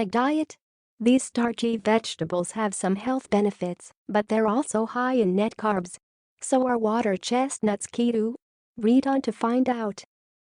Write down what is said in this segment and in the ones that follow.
diet. These starchy vegetables have some health benefits, but they're also high in net carbs. So are water chestnuts keto? Read on to find out.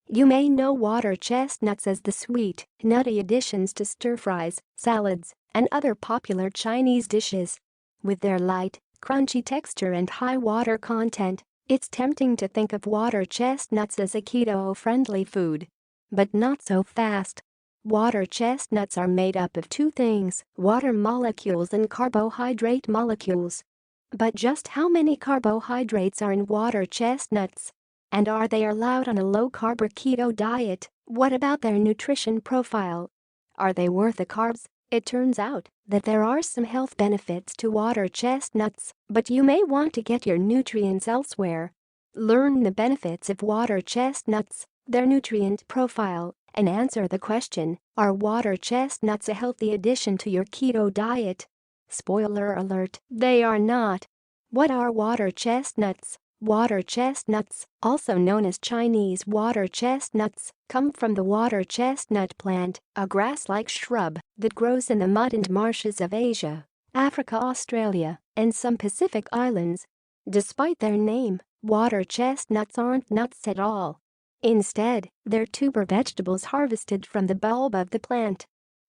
You may know water chestnuts as the sweet, nutty additions to stir-fries, salads, and other popular Chinese dishes. With their light, crunchy texture and high water content, it's tempting to think of water chestnuts as a keto-friendly food. But not so fast. Water chestnuts are made up of two things: water molecules and carbohydrate molecules. But just how many carbohydrates are in water chestnuts? And are they allowed on a low-carb or keto diet? What about their nutrition profile? Are they worth the carbs? It turns out that there are some health benefits to water chestnuts, but you may want to get your nutrients elsewhere. Learn the benefits of water chestnuts, their nutrient profile, and answer the question, are water chestnuts a healthy addition to your keto diet? Spoiler alert, they are not. What are water chestnuts? Water chestnuts, also known as Chinese water chestnuts, come from the water chestnut plant, a grass-like shrub that grows in the mud and marshes of Asia, Africa, Australia, and some Pacific islands. Despite their name, water chestnuts aren't nuts at all. Instead, they're tuber vegetables harvested from the bulb of the plant.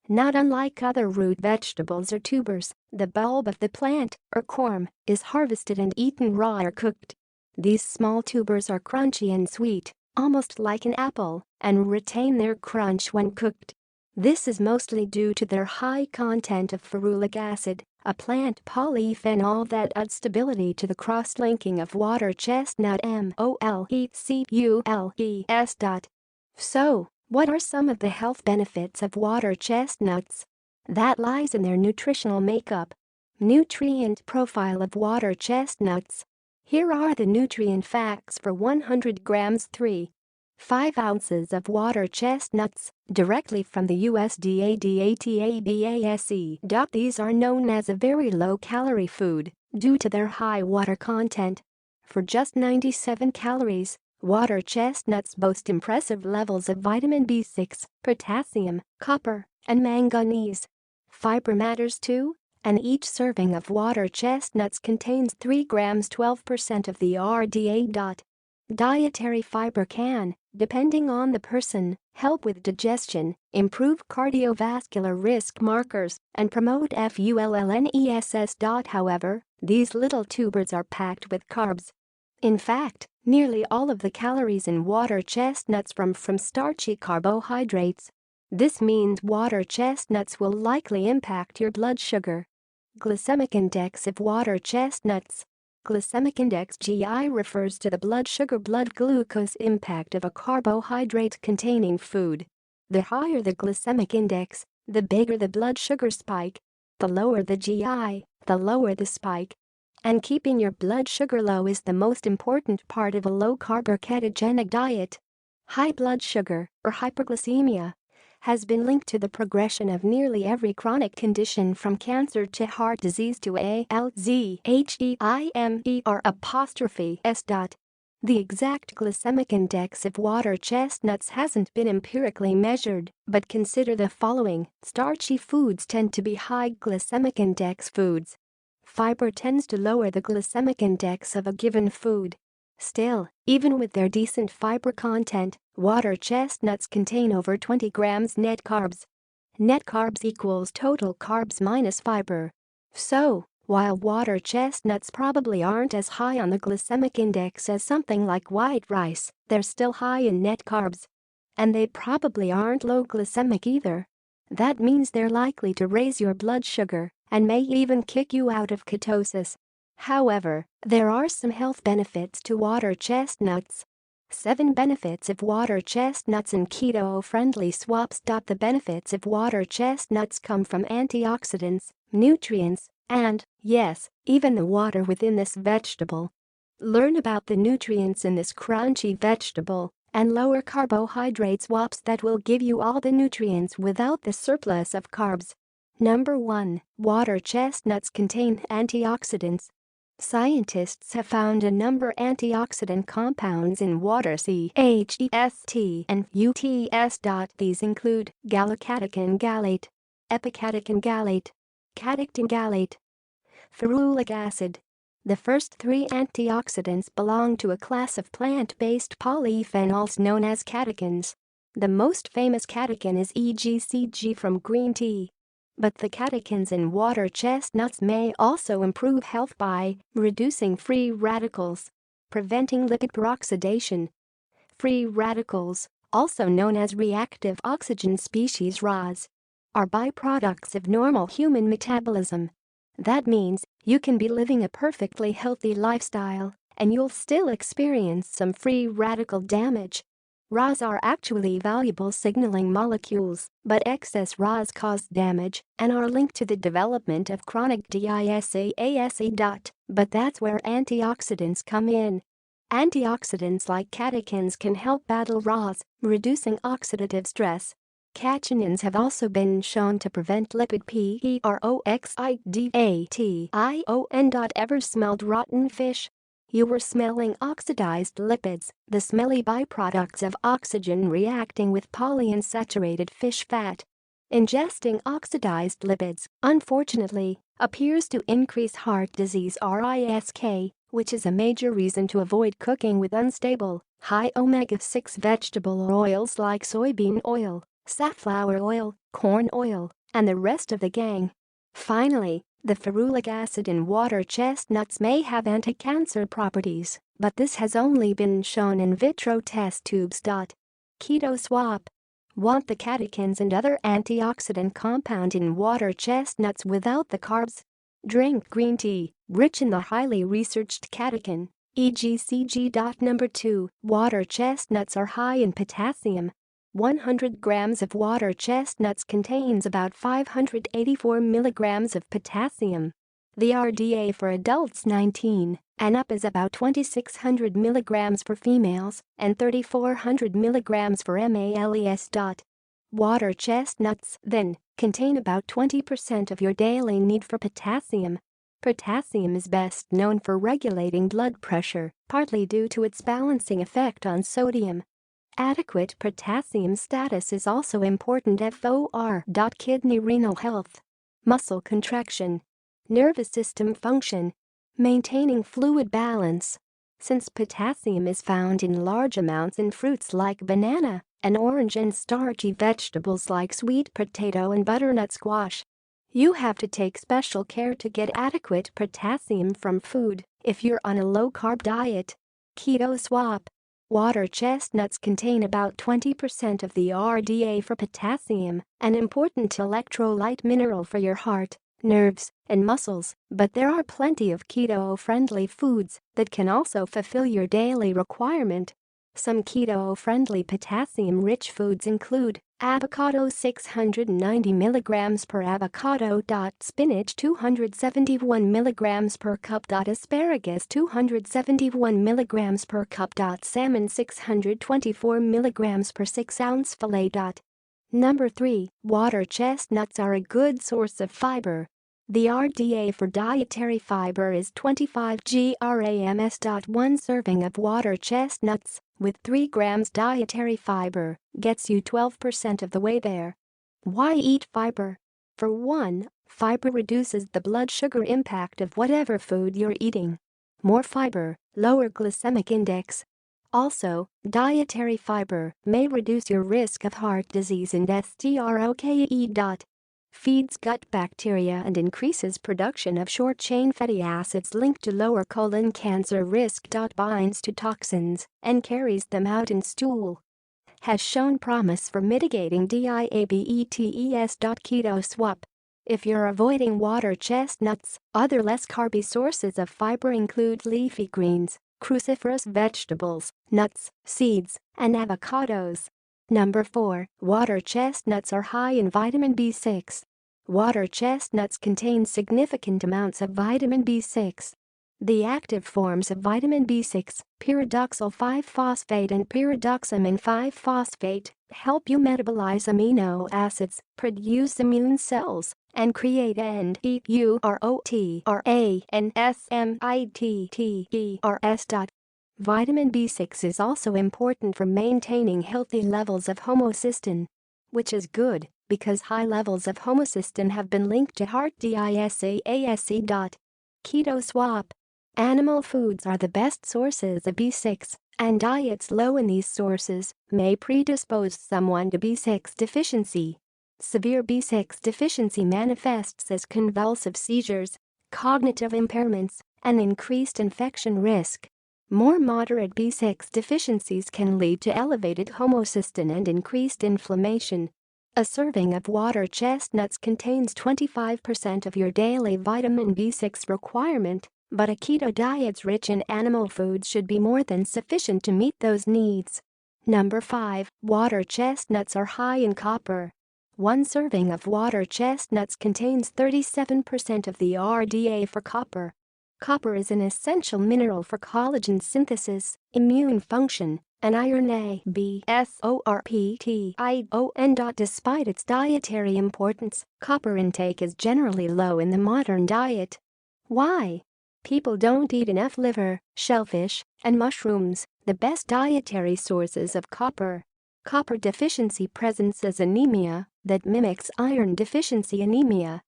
Not unlike other root vegetables or tubers, the bulb of the plant, or corm, is harvested and eaten raw or cooked. These small tubers are crunchy and sweet, almost like an apple, and retain their crunch when cooked. This is mostly due to their high content of ferulic acid, a plant polyphenol that adds stability to the cross-linking of water chestnut molecules. So, what are some of the health benefits of water chestnuts? That lies in their nutritional makeup. Nutrient profile of water chestnuts. Here are the nutrient facts for 100 grams. 5 ounces of water chestnuts, directly from the USDA DATABASE. These are known as a very low-calorie food due to their high water content. For just 97 calories, water chestnuts boast impressive levels of vitamin B6, potassium, copper, and manganese. Fiber matters too, and each serving of water chestnuts contains 3 grams, 12% of the RDA. Dietary fiber can, depending on the person, help with digestion, improve cardiovascular risk markers, and promote fullness. However, these little tubers are packed with carbs. In fact, nearly all of the calories in water chestnuts come from starchy carbohydrates. This means water chestnuts will likely impact your blood sugar. Glycemic index of water chestnuts. Glycemic index (GI) refers to the blood glucose impact of a carbohydrate-containing food. The higher the glycemic index, the bigger the blood sugar spike. The lower the GI, the lower the spike. And keeping your blood sugar low is the most important part of a low-carb or ketogenic diet. High blood sugar, or hyperglycemia, has been linked to the progression of nearly every chronic condition from cancer to heart disease to Alzheimer's. The exact glycemic index of water chestnuts hasn't been empirically measured, but consider the following. Starchy foods tend to be high glycemic index foods. Fiber tends to lower the glycemic index of a given food. Still, even with their decent fiber content, water chestnuts contain over 20 grams net carbs. Net carbs equals total carbs minus fiber. So, while water chestnuts probably aren't as high on the glycemic index as something like white rice, they're still high in net carbs. And they probably aren't low glycemic either. That means they're likely to raise your blood sugar and may even kick you out of ketosis. However, there are some health benefits to water chestnuts. 7 benefits of water chestnuts in keto-friendly swaps. The benefits of water chestnuts come from antioxidants, nutrients, and, yes, even the water within this vegetable. Learn about the nutrients in this crunchy vegetable and lower carbohydrate swaps that will give you all the nutrients without the surplus of carbs. Number 1. Water chestnuts contain antioxidants. Scientists have found a number of antioxidant compounds in water CHEST and UTS. These include gallocatechin gallate, epicatechin gallate, catechin gallate, ferulic acid. The first three antioxidants belong to a class of plant-based polyphenols known as catechins. The most famous catechin is EGCG from green tea. But the catechins in water chestnuts may also improve health by reducing free radicals, preventing lipid peroxidation. Free radicals, also known as reactive oxygen species ROS, are byproducts of normal human metabolism. That means you can be living a perfectly healthy lifestyle and you'll still experience some free radical damage. ROS are actually valuable signaling molecules, but excess ROS cause damage and are linked to the development of chronic DISAASE. But that's where antioxidants come in. Antioxidants like catechins can help battle ROS, reducing oxidative stress. Catechins have also been shown to prevent lipid peroxidation. Ever smelled rotten fish? You were smelling oxidized lipids, the smelly byproducts of oxygen reacting with polyunsaturated fish fat. Ingesting oxidized lipids, unfortunately, appears to increase heart disease risk, which is a major reason to avoid cooking with unstable, high omega-6 vegetable oils like soybean oil, safflower oil, corn oil, and the rest of the gang. Finally, the ferulic acid in water chestnuts may have anti-cancer properties, but this has only been shown in vitro test tubes. Keto swap. Want the catechins and other antioxidant compound in water chestnuts without the carbs? Drink green tea, rich in the highly researched catechin, EGCG. Number 2. Water chestnuts are high in potassium. 100 grams of water chestnuts contains about 584 milligrams of potassium. The RDA for adults 19 and up is about 2,600 milligrams for females and 3,400 milligrams for males. Water chestnuts, then, contain about 20% of your daily need for potassium. Potassium is best known for regulating blood pressure, partly due to its balancing effect on sodium. Adequate potassium status is also important for kidney renal health, muscle contraction, nervous system function, maintaining fluid balance. Since potassium is found in large amounts in fruits like banana and orange and starchy vegetables like sweet potato and butternut squash, you have to take special care to get adequate potassium from food if you're on a low-carb diet. Keto swap. Water chestnuts contain about 20% of the RDA for potassium, an important electrolyte mineral for your heart, nerves, and muscles, but there are plenty of keto-friendly foods that can also fulfill your daily requirement. Some keto-friendly potassium-rich foods include avocado 690 mg per avocado. Spinach 271 mg per cup. Asparagus 271 mg per cup. Salmon 624 mg per 6-ounce fillet. Number 3. Water chestnuts are a good source of fiber. The RDA for dietary fiber is 25 grams. One serving of water chestnuts, with 3 grams dietary fiber, gets you 12% of the way there. Why eat fiber? For one, fiber reduces the blood sugar impact of whatever food you're eating. More fiber, lower glycemic index. Also, dietary fiber may reduce your risk of heart disease and stroke. Feeds gut bacteria and increases production of short-chain fatty acids linked to lower colon cancer risk. Binds to toxins and carries them out in stool. Has shown promise for mitigating diabetes. Keto swap. If you're avoiding water chestnuts, other less carby sources of fiber include leafy greens, cruciferous vegetables, nuts, seeds, and avocados. Number 4. Water chestnuts are high in vitamin B6. Water chestnuts contain significant amounts of vitamin B6. The active forms of vitamin B6, pyridoxal 5-phosphate and pyridoxamine 5-phosphate, help you metabolize amino acids, produce immune cells, and create neurotransmitters. Vitamin B6 is also important for maintaining healthy levels of homocysteine, which is good because high levels of homocysteine have been linked to heart disease. Keto swap. Animal foods are the best sources of B6, and diets low in these sources may predispose someone to B6 deficiency. Severe B6 deficiency manifests as convulsive seizures, cognitive impairments, and increased infection risk. More moderate B6 deficiencies can lead to elevated homocysteine and increased inflammation. A serving of water chestnuts contains 25% of your daily vitamin B6 requirement, but a keto diet rich in animal foods should be more than sufficient to meet those needs. Number 5. Water chestnuts are high in copper. One serving of water chestnuts contains 37% of the RDA for copper. Copper is an essential mineral for collagen synthesis, immune function, and iron absorption. Despite its dietary importance, copper intake is generally low in the modern diet. Why? People don't eat enough liver, shellfish, and mushrooms, the best dietary sources of copper. Copper deficiency presents as anemia that mimics iron deficiency anemia.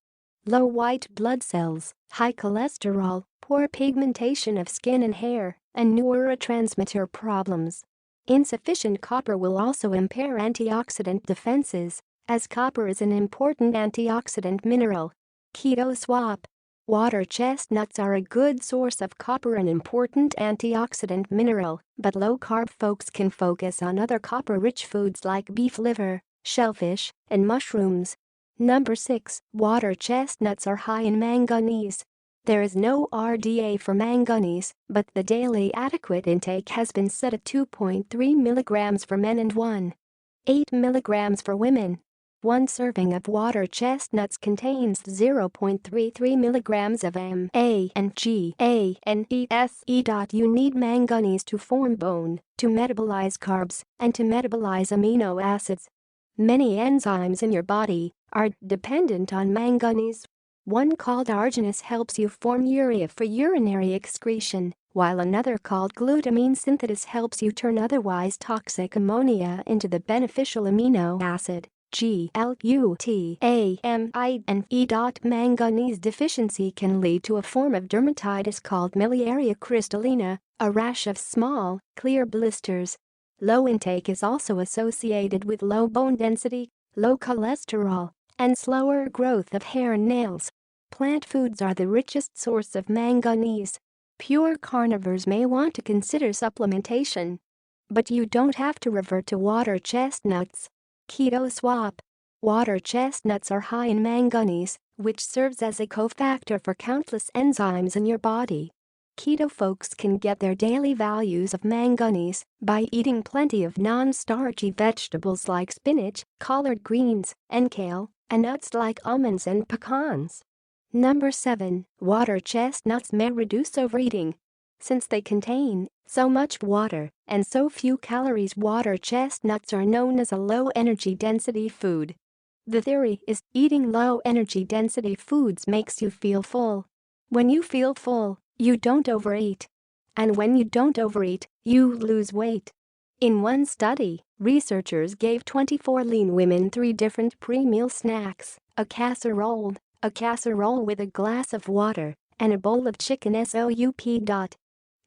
Low white blood cells, high cholesterol, poor pigmentation of skin and hair, and neurotransmitter problems. Insufficient copper will also impair antioxidant defenses, as copper is an important antioxidant mineral. Keto swap. Water chestnuts are a good source of copper, an important antioxidant mineral, but low-carb folks can focus on other copper-rich foods like beef liver, shellfish, and mushrooms. Number 6. Water chestnuts are high in manganese. There is no RDA for manganese, but the daily adequate intake has been set at 2.3 mg for men and 1.8 mg for women. One serving of water chestnuts contains 0.33 mg of M, A, and G, A, and E, S, E. You need manganese to form bone, to metabolize carbs, and to metabolize amino acids. Many enzymes in your body are dependent on manganese. One called arginine helps you form urea for urinary excretion, while another called glutamine synthesis helps you turn otherwise toxic ammonia into the beneficial amino acid. Glutamine and E. Manganese deficiency can lead to a form of dermatitis called miliaria crystallina, a rash of small, clear blisters. Low intake is also associated with low bone density, low cholesterol, and slower growth of hair and nails. Plant foods are the richest source of manganese. Pure carnivores may want to consider supplementation, but you don't have to revert to water chestnuts. Keto swap. Water chestnuts are high in manganese, which serves as a cofactor for countless enzymes in your body. Keto folks can get their daily values of manganese by eating plenty of non-starchy vegetables like spinach, collard greens, and kale, and nuts like almonds and pecans. Number 7. Water chestnuts may reduce overeating. Since they contain so much water and so few calories, water chestnuts are known as a low-energy density food. The theory is eating low-energy density foods makes you feel full. When you feel full, you don't overeat. And when you don't overeat, you lose weight. In one study, researchers gave 24 lean women 3 different pre-meal snacks, a casserole with a glass of water, and a bowl of chicken soup.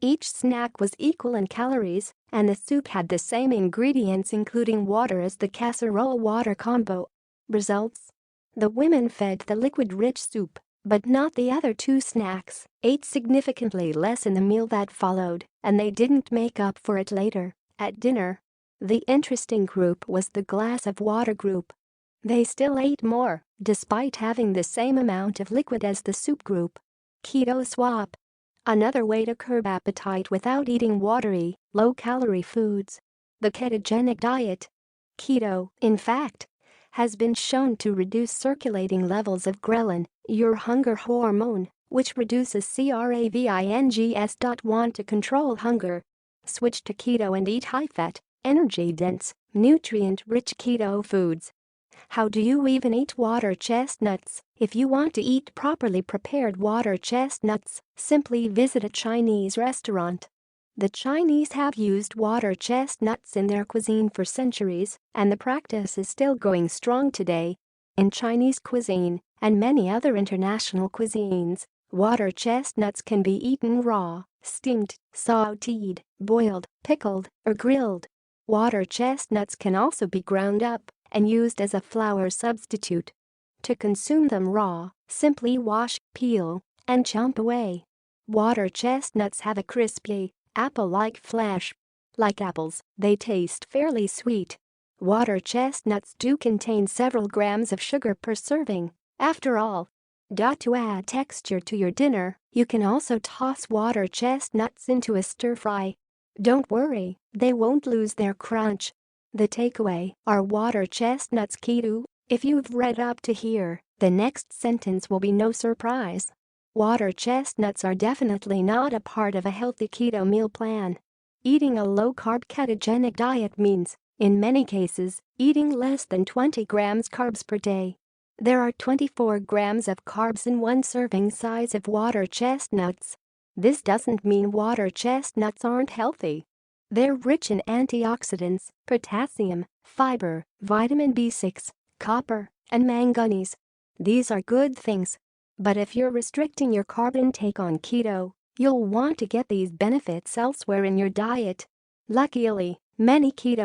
Each snack was equal in calories, and the soup had the same ingredients including water as the casserole-water combo. Results? The women fed the liquid-rich soup, but not the other 2 snacks, ate significantly less in the meal that followed, and they didn't make up for it later, at dinner. The interesting group was the glass of water group. They still ate more, despite having the same amount of liquid as the soup group. Keto swap. Another way to curb appetite without eating watery, low-calorie foods. The ketogenic diet. Keto, in fact, has been shown to reduce circulating levels of ghrelin, your hunger hormone, which reduces cravings. Want to control hunger? Switch to keto and eat high-fat, energy-dense, nutrient-rich keto foods. How do you even eat water chestnuts? If you want to eat properly prepared water chestnuts, simply visit a Chinese restaurant. The Chinese have used water chestnuts in their cuisine for centuries, and the practice is still going strong today. In Chinese cuisine and many other international cuisines, water chestnuts can be eaten raw, steamed, sautéed, boiled, pickled, or grilled. Water chestnuts can also be ground up and used as a flour substitute. To consume them raw, simply wash, peel, and chomp away. Water chestnuts have a crispy, apple-like flesh. Like apples, they taste fairly sweet. Water chestnuts do contain several grams of sugar per serving, after all. To add texture to your dinner, you can also toss water chestnuts into a stir-fry. Don't worry, they won't lose their crunch. The takeaway are water chestnuts keto. If you've read up to here, the next sentence will be no surprise. Water chestnuts are definitely not a part of a healthy keto meal plan. Eating a low-carb ketogenic diet means, in many cases, eating less than 20 grams carbs per day. There are 24 grams of carbs in one serving size of water chestnuts. This doesn't mean water chestnuts aren't healthy. They're rich in antioxidants, potassium, fiber, vitamin B6, copper, and manganese. These are good things. But if you're restricting your carb intake on keto, you'll want to get these benefits elsewhere in your diet. Luckily, many keto